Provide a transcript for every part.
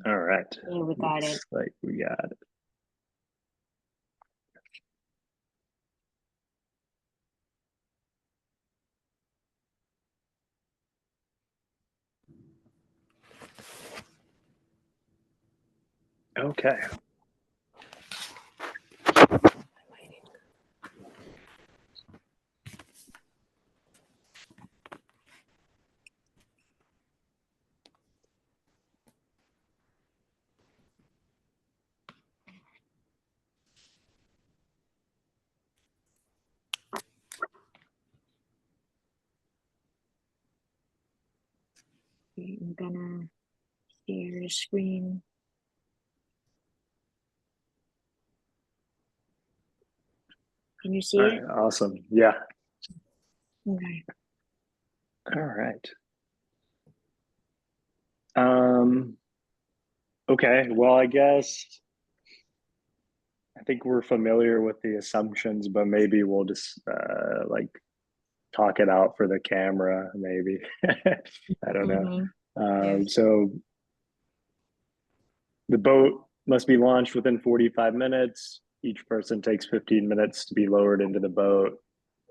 All right. Yeah, we got it. Looks like we got it. Okay. Okay, I'm gonna share the screen. Can you All see right. it? Awesome. Yeah. Okay. All right. Um, okay. Well, I think we're familiar with the assumptions, but maybe we'll just like talk it out for the camera, maybe. I don't know. Mm-hmm. Yes. So the boat must be launched within 45 minutes. Each person takes 15 minutes to be lowered into the boat.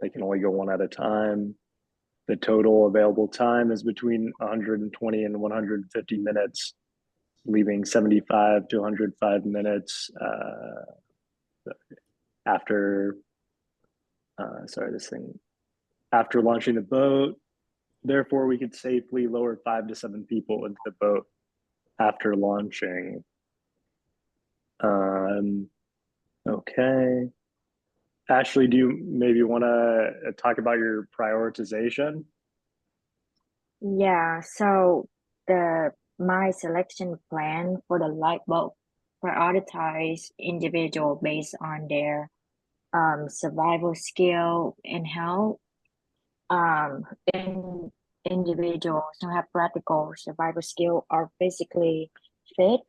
They can only go one at a time. The total available time is between 120 and 150 minutes, leaving 75 to 105 minutes after, sorry, this thing, after launching the boat. Therefore, we could safely lower 5 to 7 people into the boat after launching. Um, okay. Ashley, do you maybe want to talk about your prioritization? Yeah, so the my selection plan for the light bulb prioritize individual based on their survival skill and health. In individuals who have practical survival skill are physically fit.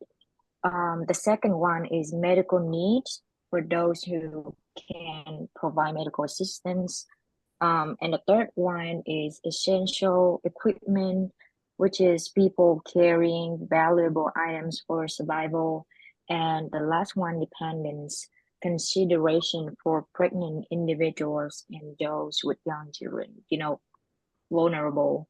The second one is medical needs for those who can provide medical assistance. And the third one is essential equipment, which is people carrying valuable items for survival. And the last one, dependence, consideration for pregnant individuals and those with young children, vulnerable.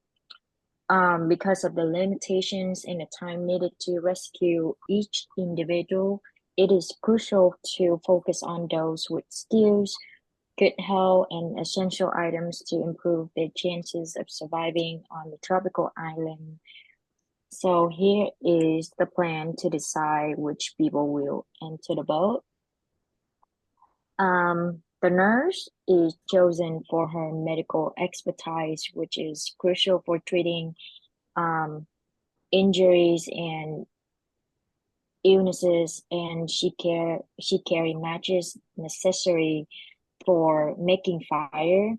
Because of the limitations and the time needed to rescue each individual, it is crucial to focus on those with skills, good health, and essential items to improve their chances of surviving on the tropical island. So here is the plan to decide which people will enter the boat. The nurse is chosen for her medical expertise, which is crucial for treating um, injuries and illnesses, and she carry matches necessary for making fire.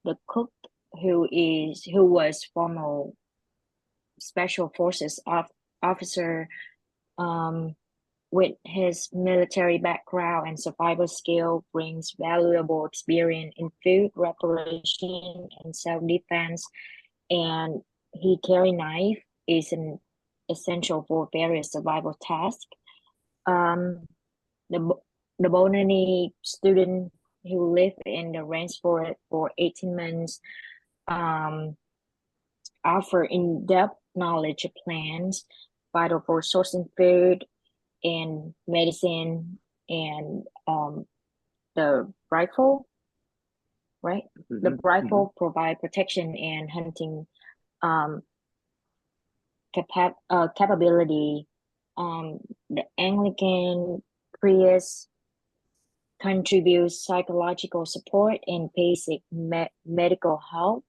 The cook, who was former special forces officer, um, with his military background and survival skill, brings valuable experience in food preparation and self-defense. And he carry knife is an essential for various survival tasks. Um, the the Bonani student who lived in the rainforest for 18 months um, offer in-depth knowledge of plants, vital for sourcing food and medicine, and the rifle, right? The Mm-hmm, mm-hmm. rifle provide protection and hunting um, capability. The Anglican priest contributes psychological support and basic medical help,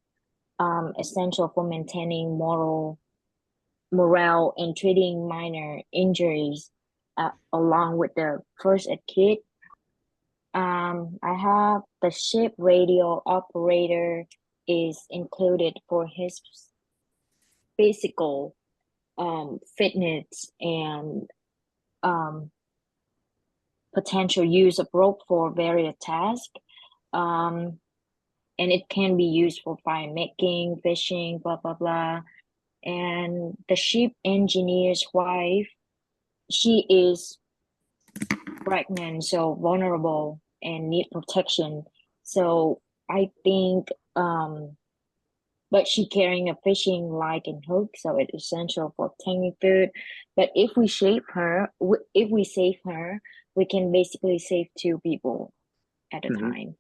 essential for maintaining morale and treating minor injuries, along with the first aid kit. I have the ship radio operator is included for his physical fitness and um, potential use of rope for various tasks. Um, and it can be used for fire making, fishing, blah blah blah. And the ship engineer's wife she is pregnant, so vulnerable and need protection. So I think, but she carrying a fishing line and hook, so it's essential for obtaining food. But if we if we save her, we can basically save two people at a Mhm. time.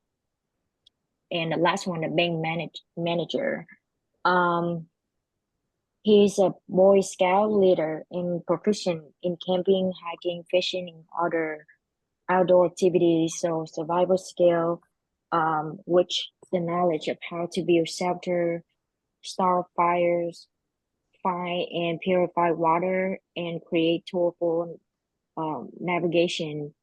And the last one, the manager. Um, he's a Boy Scout leader and proficient in camping, hiking, fishing, and other outdoor activities. So survival skill, which the knowledge of how to build shelter, start fires, find and purify water, and create toolful navigation.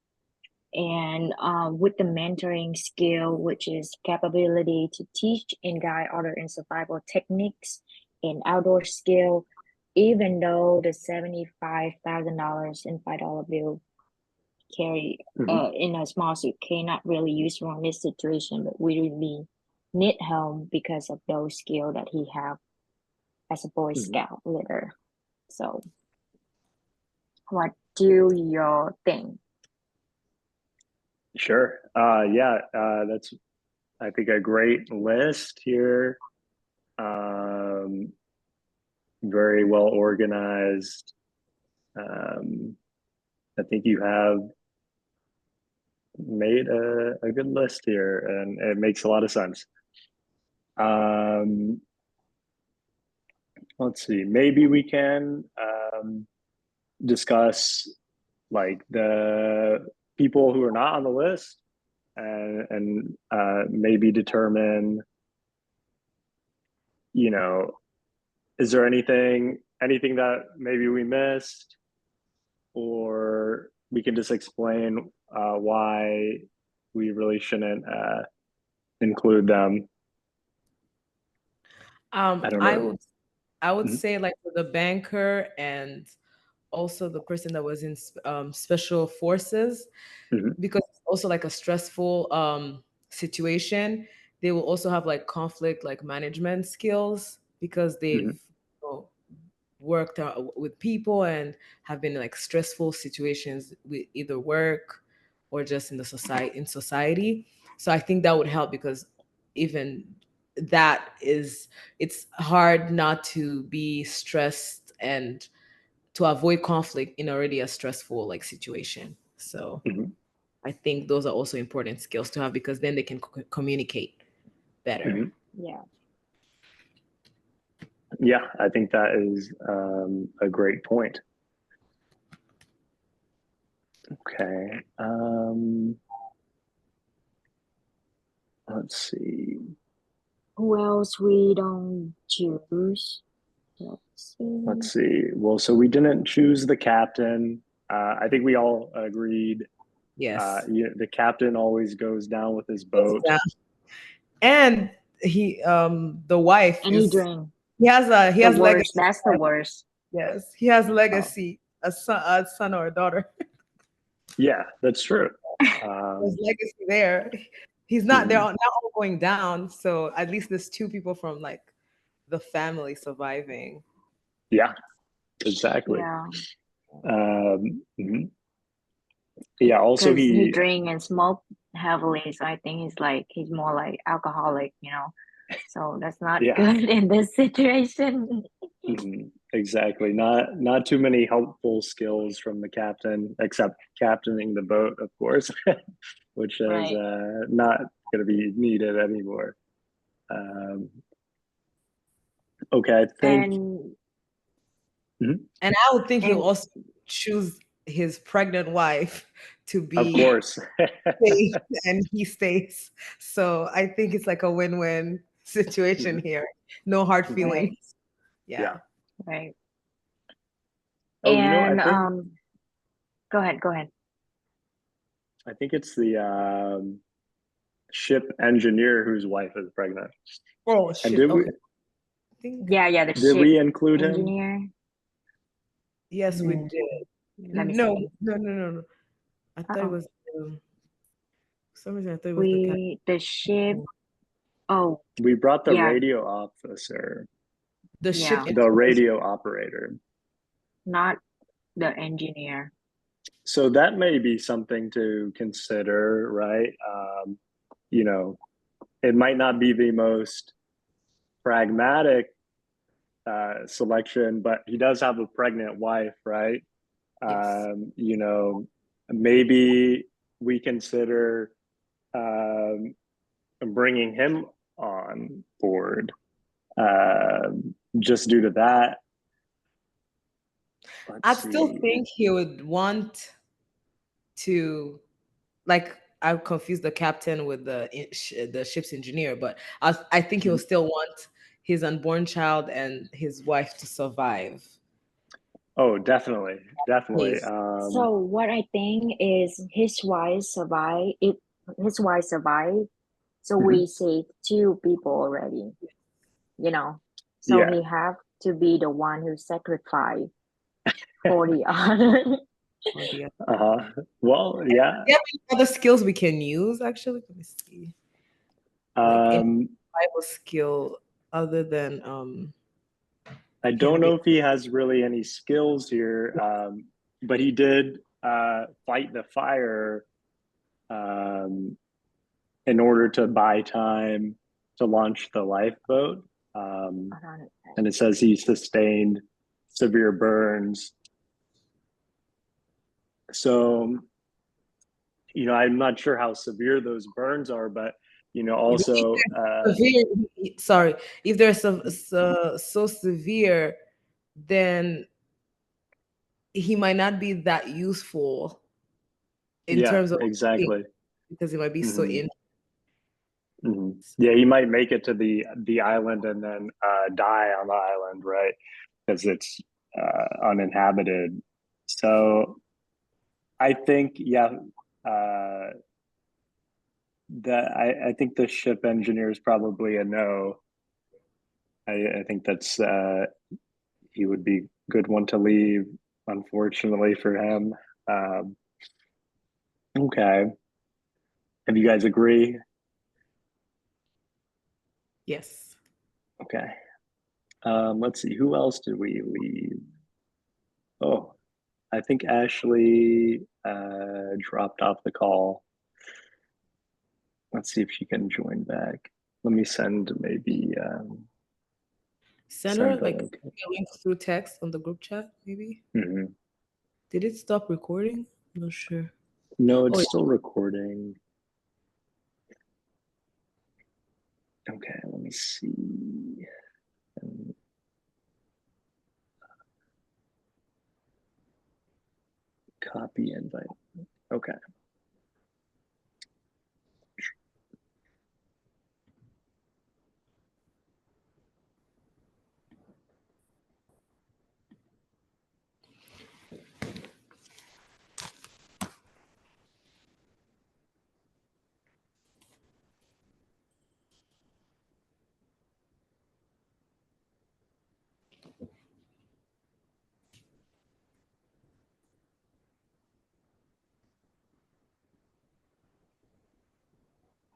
And with the mentoring skill, which is capability to teach and guide other in survival techniques and outdoor skill, even though the $75,000 in $5 bill carry Mhm. in a small suit cannot really use in this situation, but we really need him because of those skill that he have as a Boy Mhm. Scout leader. So what do you think? Sure. Yeah, that's, I think, a great list here. Um, very well organized. Um, I think you have made a good list here, and it makes a lot of sense. Um, let's see. Maybe we can discuss like the people who are not on the list, and maybe determine, you know, is there anything that maybe we missed, or we can just explain why we really shouldn't include them. I don't I know. would I would Mhm. say like for the banker and also the person that was in special forces, Mhm. because it's also like a stressful situation. They will also have like conflict like management skills because they've Mhm. worked with people and have been in like stressful situations with either work or just in the society. So I think that would help because even that is it's hard not to be stressed and to avoid conflict in already a stressful like situation. So Mhm. I think those are also important skills to have because then they can communicate better. Mhm. Yeah. Yeah, I think that is a great point. Okay. Let's see. Who else we don't choose? Let's see. Let's see. Well, so we didn't choose the captain. I think we all agreed. Yes. The captain always goes down with his boat. Yeah. And he the wife And he is drank. he The has worst. legacy. That's the worst. Yes, he has Oh, legacy, a son or a daughter. yeah, that's true. There's Um, legacy there. He's not they're mhm. all, not all going down, so at least there's two people from like the family surviving. Yeah, exactly. Yeah. Mhm. Yeah. Also, Because he he. drink and smoke heavily. So I think he's more like alcoholic. So that's not Yeah. good in this situation. Exactly. Not too many helpful skills from the captain, except captaining the boat, of course, which is Right. not going to be needed anymore. Um, okay, I think. And Mhm. And I would think he'll and also choose his pregnant wife to Of be course. safe and he stays. So I think it's like a win-win situation Mhm. here. No hard Mhm. right, feelings. Yeah. Yeah. right. Oh, And go ahead. I think it's the ship engineer whose wife is pregnant. Oh And shit. Okay. I think Yeah, the did ship we include him? engineer. yes, we Mm, did. let me No, see. no, no, no, no. I thought it Uh-oh. was for some reason I thought it was the cat. The ship. Oh, We brought the yeah, radio officer, The ship yeah, the engineers. radio operator. not the engineer. So that may be something to consider, right? You know, it might not be the most pragmatic selection, but he does have a pregnant wife, right? Yes. You know, maybe we consider um, bringing him on board just due to that. I Let's still see. think he would want to, like, I confused the captain with the ship's engineer, but I think he'll still want his unborn child and his wife to survive. Oh, definitely, definitely. Yes. So what I think is his wife survived. If his wife survived, so Mhm. we saved two people already. You know, so Yeah. he have to be the one who sacrificed for the other. Or the other. Uh-huh. Well, yeah. Yeah, other skills we can use actually. Let me see. Like any Um, survival skill other than I can don't be. know if he has really any skills here, but he did fight the fire um, in order to buy time to launch the lifeboat. Um, Hold on. and it says he sustained severe burns. So, you know, I'm not sure how severe those burns are, but, you know, also, Severe, sorry, if they're so severe, then he might not be that useful in yeah, terms of cooking exactly. because he might be so Hmm. in. Hmm. Yeah, he might make it to the island and then die on the island, right? Because it's uninhabited. So I think, yeah, uh, that I think the ship engineer is probably a no. I think that's he would be a good one to leave, unfortunately for him. Um, okay, have you guys agree? Yes. Okay, let's see. Who else did we leave? Oh, I think Ashley dropped off the call. Let's see if she can join back. Let me send maybe Send her send the like link. a link through text on the group chat, maybe. Mhm. Did it stop recording? I'm not sure. No, Oh, it's yeah. still recording. Okay, let me see. Copy invite. Okay.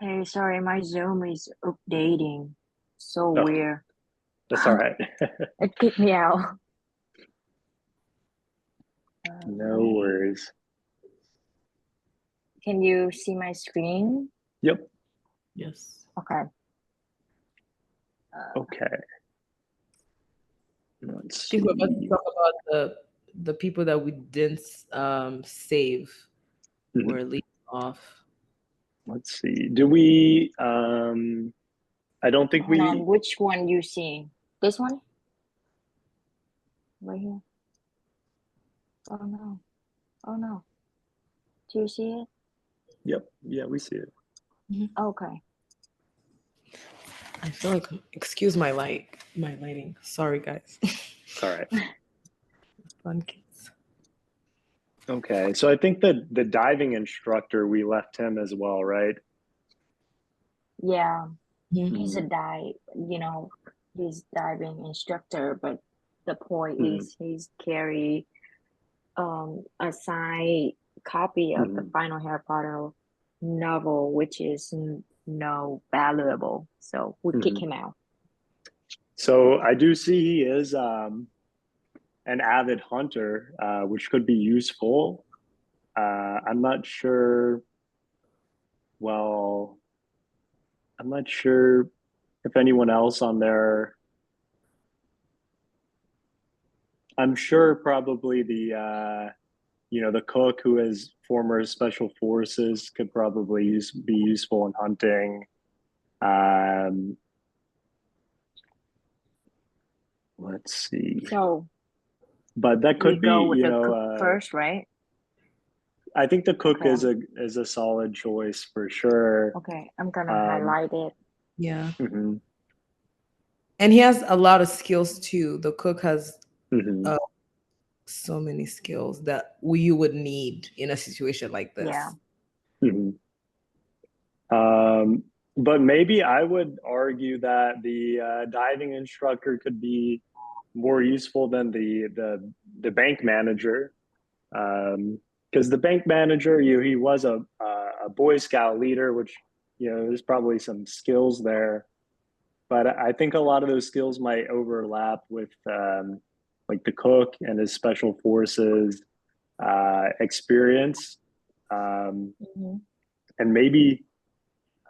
Hey, sorry, my Zoom is updating. So Oh, weird. that's all right. It kicked me out. No worries. Can you see my screen? Yep. Yes. Okay. Okay. I Let's think we're about to see. talk about the people that we didn't save Mhm. or leave off. Let's see. Do we I don't think Hold on. we Which one you see? This one? Right here. Oh no. Oh no. Do you see it? yep, yeah, we see it. Okay. I feel like, excuse my lighting. Sorry, guys. It's all right. Fun kids. Okay. So I think that the diving instructor we left him as well, right? Yeah. He's a Mhm. dive, he's diving instructor, but the point Mhm. is he's carry a signed copy of the Mhm. final Harry Potter novel, which is no valuable. So we kick Mhm. him out. So I do see he is an avid hunter, which could be useful. I'm not sure. Well, I'm not sure if anyone else on there. I'm sure probably the cook who is former special forces could probably be useful in hunting. Um, let's see, So but that we could be, go with the cook first, right? I think the cook Okay. is a solid choice for sure. Okay, I'm gonna highlight it. Yeah. Mhm, And he has a lot of skills too. The cook has mhm. so many skills that you would need in a situation like this. Yeah. Mhm. Um, but maybe I would argue that the diving instructor could be more useful than the bank manager, because the bank manager, he was a Boy Scout leader, which there's probably some skills there, but I think a lot of those skills might overlap with like the cook and his special forces experience, Mhm. and maybe.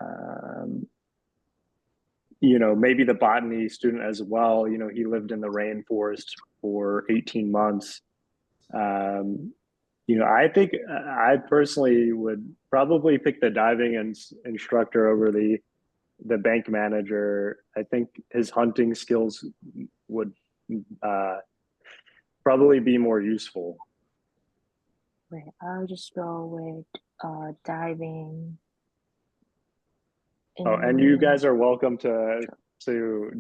Um, maybe the botany student as well. He lived in the rainforest for 18 months. Um, I think I personally would probably pick the diving instructor over the bank manager. I think his hunting skills would uh, probably be more useful. Wait, I'll just go with diving Oh, and you in. guys are welcome to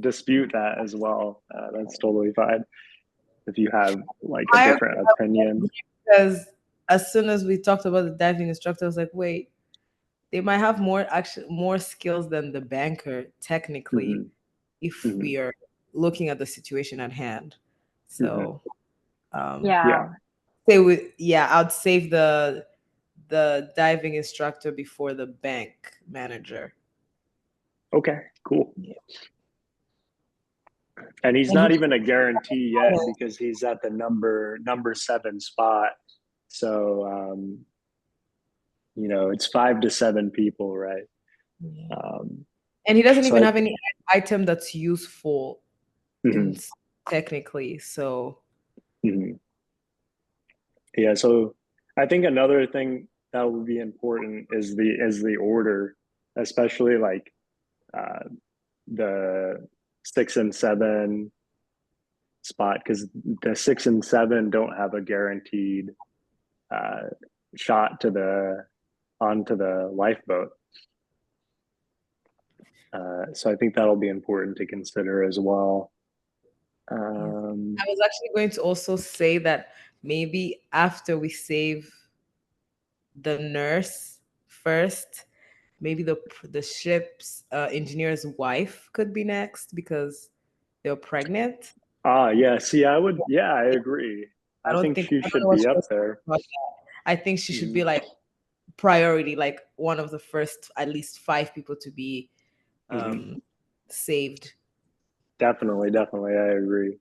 dispute that as well. That's totally fine if you have like a I different opinion. because as soon as we talked about the diving instructor, I was like, wait, they might have more skills than the banker technically Mhm, if mhm, we are looking at the situation at hand. mhm. So Yeah. Yeah. I'd save the diving instructor before the bank manager. Okay, cool. Yeah. And he's And he not even a guarantee yet because he's at the number 7 spot. So it's 5 to 7 people, right? yeah. Um, And he doesn't so even have any item that's useful in mhm, technically. So mhm. Yeah. So I think another thing that would be important is the order, especially like uh, the 6 and 7 spot, because the 6 and 7 don't have a guaranteed uh, shot onto the lifeboat. So I think that'll be important to consider as well. yeah. Um, I was actually going to also say that maybe after we save the nurse first, maybe the ship's engineer's wife could be next because they're pregnant. yeah, see, yeah, I agree. I I don't think think she I don't know should what be she up was there. about that. I think she should be Mhm, like priority, like one of the first at least 5 people to be mhm. saved. Definitely, definitely, I agree.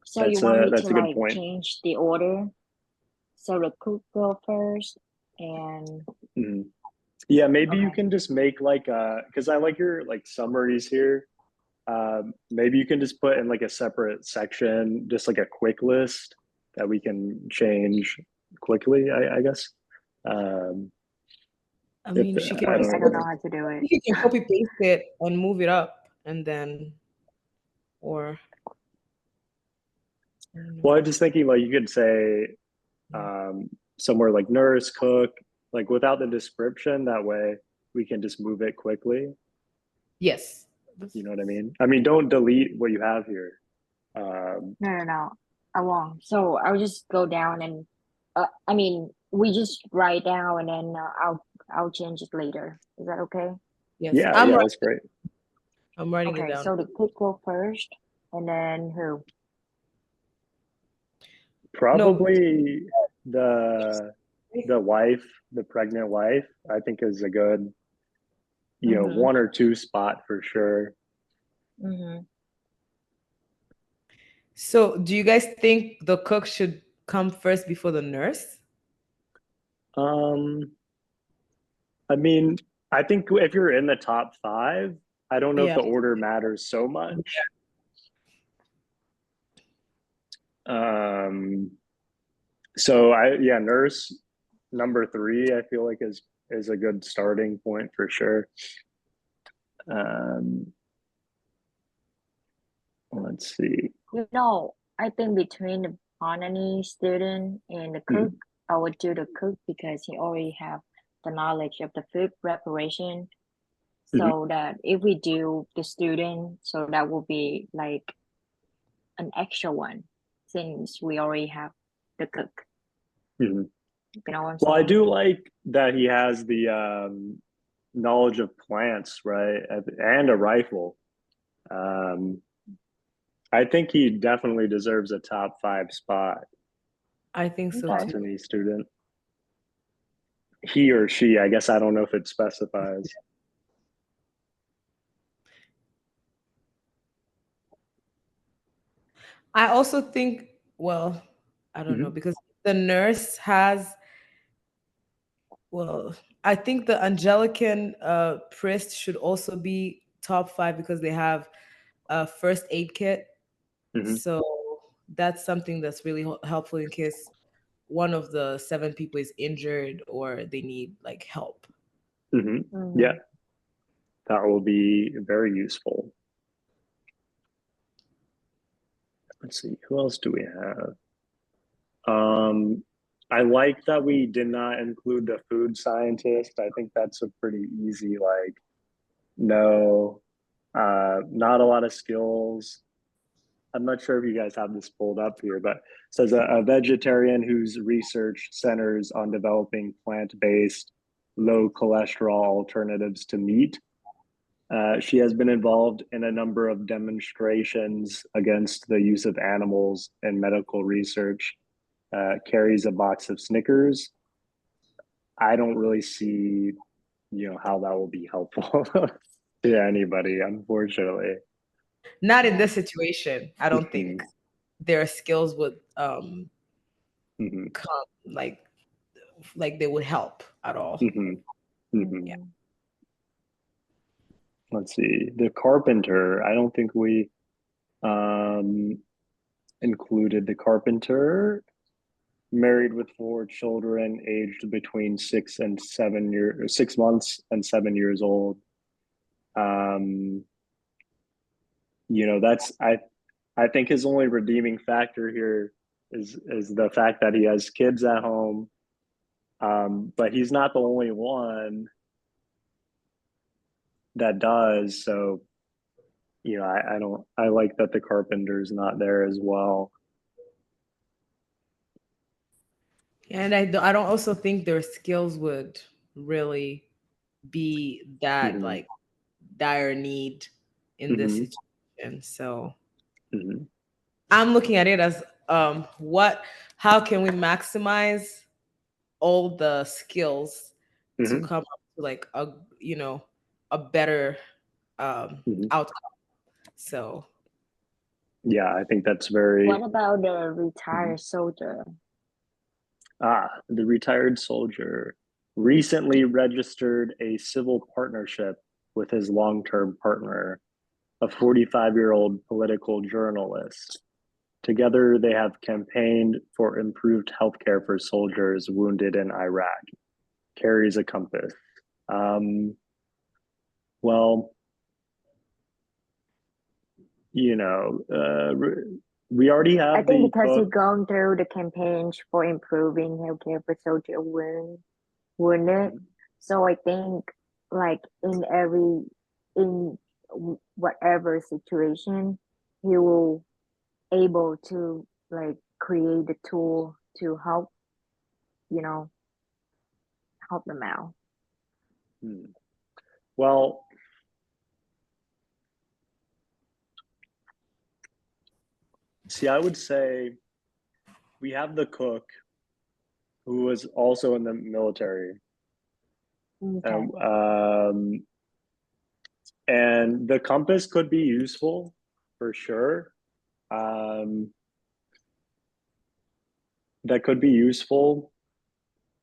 So you want me to That's a good like point. change the order? So the cook go first and Mhm. Yeah, maybe you okay. can just make like because I like your like summaries here. Maybe you can just put in like a separate section, just like a quick list that we can change quickly, I guess. Um, I if mean, she can I Wait, don't just I know don't what. know how to do it. you can copy paste it and move it up, and then or I don't know. Well, I'm just thinking like you could say Yeah. um, somewhere like nurse, cook, like without the description. That way we can just move it quickly. Yes. You know what I mean? I mean, don't delete what you have here. Um, No, no, no. I won't. So I'll just go down and I mean, we just write down and then I'll change it later. Is that okay? Yes. yeah, yeah, that's great. I'm writing it Okay, down. so the cook go first and then who? No. Probably the the wife, the pregnant wife, I think is a good, Mhm. 1 or 2 spot for sure. Mm-hmm. So, do you guys think the cook should come first before the nurse? Um, I mean, I think if you're in the top five, I don't know if Yeah. the order matters so much. Um, so yeah, nurse number three, I feel like is a good starting point for sure. Um, let's see. No, I think between the botany student and the cook, Mhm, I would do the cook because he already have the knowledge of the food preparation. mhm, So that if we do the student, so that will be like an extra one since we already have the cook. mhm. You know what I'm Well, I saying? do like that he has the knowledge of plants, right? And a rifle. Um, I think he definitely deserves a top five spot, I think so Okay. too. botany student. He or she, I guess I don't know if it specifies. I also think, well, I don't know, Mhm, because the nurse has, well, I think the Anglican priest should also be top five because they have a first aid kit. mhm, So that's something that's really helpful in case one of the seven people is injured or they need like help. mhm. Yeah, Mm-hmm. that will be very useful. Let's see, who else do we have? Um, I like that we did not include the food scientist. I think that's a pretty easy, like, no, not a lot of skills. I'm not sure if you guys have this pulled up here, but it says a vegetarian whose research centers on developing plant-based, low cholesterol alternatives to meat. She has been involved in a number of demonstrations against the use of animals in medical research. Carries a box of Snickers. I don't really see, how that will be helpful to anybody, unfortunately. Not in Yeah. this situation. I don't think Mhm, their skills would mhm, come like they would help at all. mhm, mhm. Yeah. Mm-hmm. Let's see. The carpenter. I don't think we um, included the carpenter. Married with four children, aged between 6 months and 7 years old. Um, that's I think his only redeeming factor here is the fact that he has kids at home. But he's not the only one that does. So, I don't I like that the carpenter's not there as well. And I don't also think their skills would really be that Hmm. like dire need in this Hmm. situation. So Hmm. I'm looking at it as what how can we maximize all the skills to Hmm. come up to like a better Hmm. outcome. So Yeah, I think that's What very. about the Mhm. retired soldier? The retired soldier recently registered a civil partnership with his long-term partner, a 45-year-old political journalist. Together, they have campaigned for improved healthcare for soldiers wounded in Iraq. Carries a compass. Um, well, you know, uh, we already I have think the because he's cook. going through the campaigns for improving healthcare for soldier wounded. So I think like in whatever situation, he will able to like create the tool to help, you know, help them out. Hmm. Well, see, I would say we have the cook who was also in the military. Okay. Um, um, and the compass could be useful for sure. Um, that could be useful.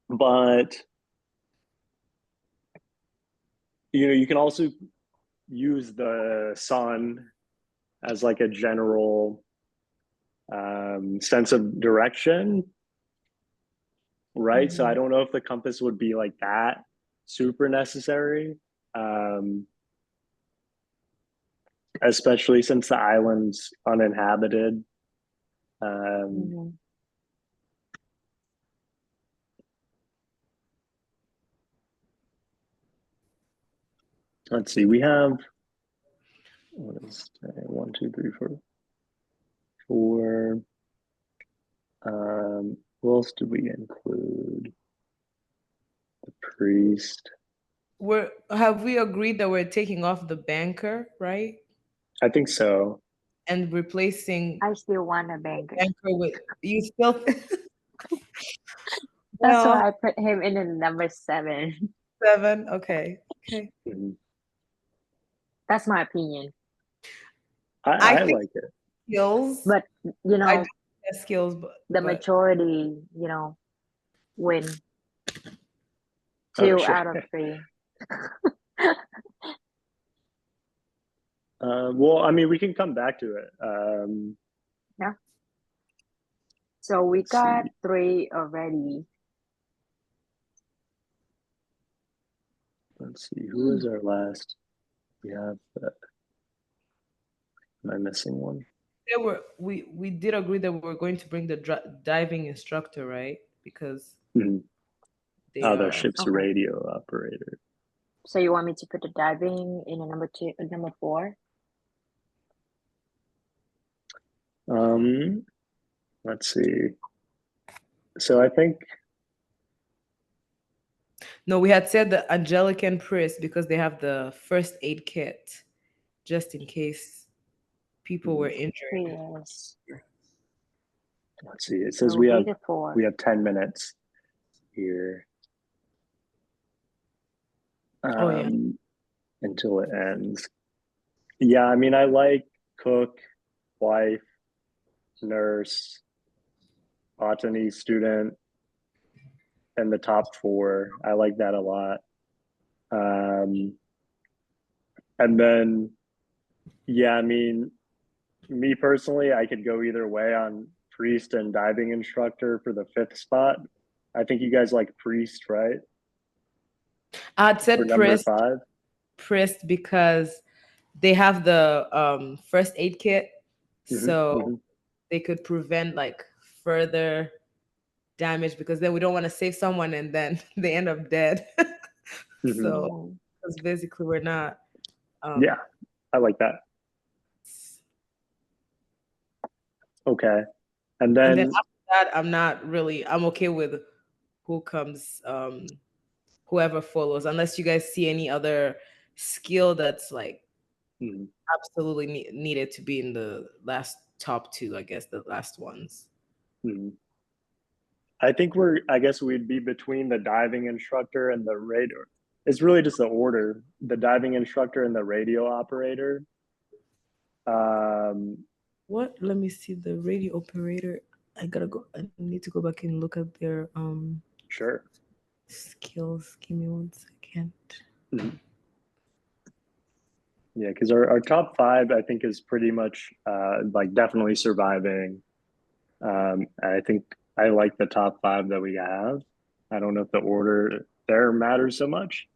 But you can also use the sun as like a general sense of direction, right? So I don't know if the compass would be like that super necessary, especially since the island's uninhabited. Let's see, we have, what is 1, 2, 3, 4. Who else did we include? The priest. Have we agreed that we're taking off the banker, right? I think so. And replacing I still want a banker. with you still. That's Well, why I put him in the number 7. 7. Okay. Okay. That's my opinion. I think like it. skills, But I do have skills, the but majority, win. 2 out of 3. Well, I mean, we can come back to it. Yeah. So we let's got see. 3 already. Let's see, who is our last? We have, am I missing one? we did agree that we were going to bring the diving instructor, right? Because the ship's radio operator. So you want me to put the diving in a number 4? Let's see. So I think no, we had said the Anglican priest because they have the first aid kit, just in case people were injured. Yes. Let's see. It says we have 10 minutes here. Until it ends. Yeah, I mean, I like cook, wife, nurse, botany student, and the top 4. I like that a lot. And then, yeah, I mean, me personally, I could go either way on priest and diving instructor for the 5th spot. I think you guys like priest, right? I'd said priest. 5. Priest because they have the first aid kit, so they could prevent like further damage, because then we don't want to save someone and then they end up dead. So because basically we're not. Yeah, I like that. Okay, and then after that, I'm okay with who comes, whoever follows, unless you guys see any other skill that's like absolutely needed to be in the last top 2, I guess the last ones. I think I guess we'd be between the diving instructor and the radio. It's really just the order: the diving instructor and the radio operator. What? Let me see the radio operator. I need to go back and look at their sure skills. Give me 1 second. Yeah, because our top 5, I think, is pretty much like definitely surviving. I think I like the top 5 that we have. I don't know if the order there matters so much.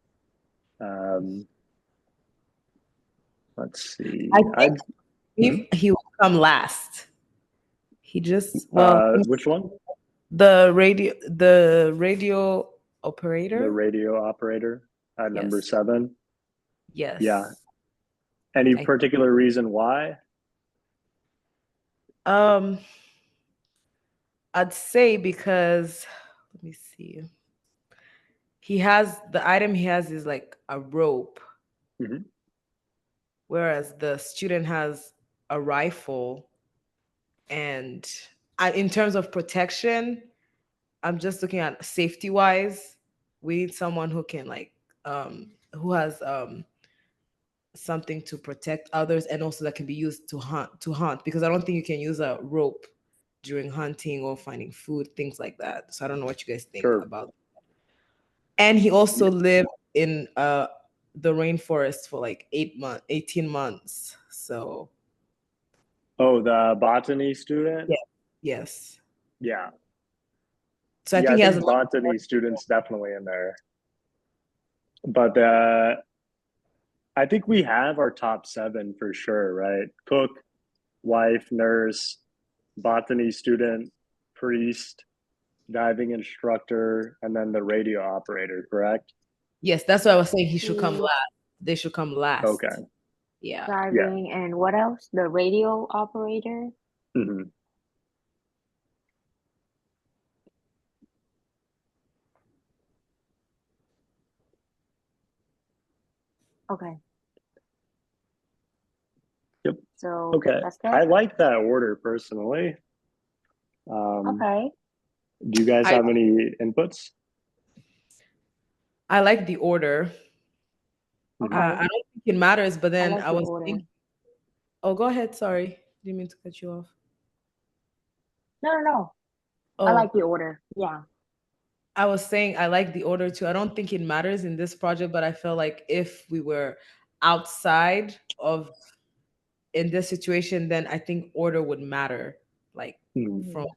Let's see. I think he will come last. He just which one? The radio operator. The radio operator at number 7. Yes. Yeah. Any particular reason why? I'd say because, let me see. The item he has is like a rope. Whereas the student has a rifle. And in terms of protection, I'm just looking at safety wise. We need someone who can who has something to protect others, and also that can be used to hunt, because I don't think you can use a rope during hunting or finding food, things like that. So I don't know what you guys think about that. And he also lived in the rainforest for like 18 months. So Oh, the botany student? yeah, yes. Yeah. So I Yeah, I think he has a think lot of botany work. students definitely in there. But I think we have our top 7 for sure, right? Cook, wife, nurse, botany student, priest, diving instructor, and then the radio operator, correct? Yes, that's why I was saying he should come Mm, last. They should come last. Okay. Yeah. Yeah. Driving and what else? The radio operator. Mhm. Okay. Yep. So Okay. that's I that. like that order personally. Okay. Do you guys I have any inputs? I like the order. Mhm. Okay. I don't think it matters, but I then like I the was order. thinking, oh, go ahead. Sorry. Didn't mean to cut you off. No, no, no. I Oh, like the order. Yeah. I was saying I like the order too. I don't think it matters in this project, but I feel like if we were outside of in this situation, then I think order would matter, like Mhm. from Mhm.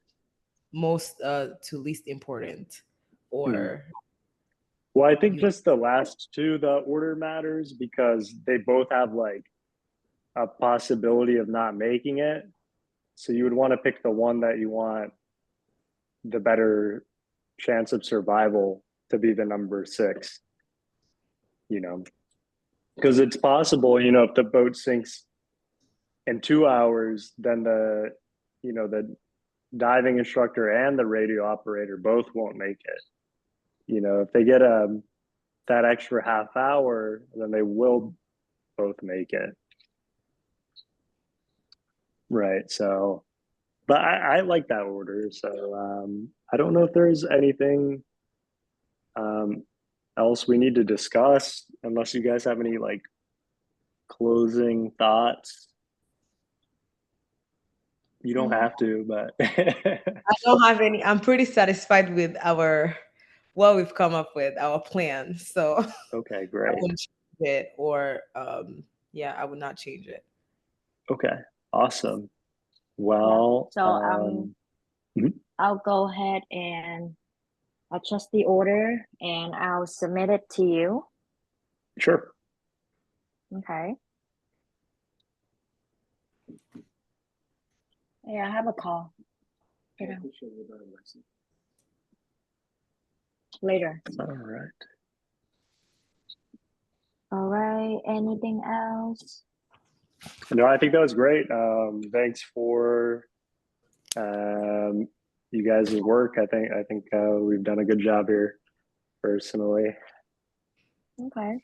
most to least important, Mhm. or Well, I think you. just the last 2, the order matters because they both have like a possibility of not making it. So you would want to pick the one that you want the better chance of survival to be the number 6, you know, because it's possible, if the boat sinks in 2 hours, then the diving instructor and the radio operator both won't make it. If they get that extra half hour, then they will both make it. Right. So, but I like that order. So I don't know if there's anything um, else we need to discuss, unless you guys have any like closing thoughts. You don't Mm, have to, but I don't have any. I'm pretty satisfied with our what we've come up with, our plan. So okay, I great. wouldn't change it, or yeah, I would not change it. Okay, awesome. yeah. Well, So mhm, I'll go ahead and adjust the order and I'll submit it to you. sure. Okay. Yeah, I have a call. You know, later. All right. All right. Anything else? No, I think that was great. Thanks for you guys' work. I think we've done a good job here personally. Okay.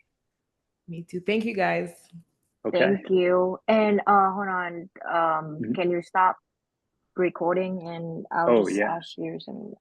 Me too. Thank you, guys. Okay. Thank you. And hold on. Mhm. Can you stop recording and I'll Oh just yeah. ask you some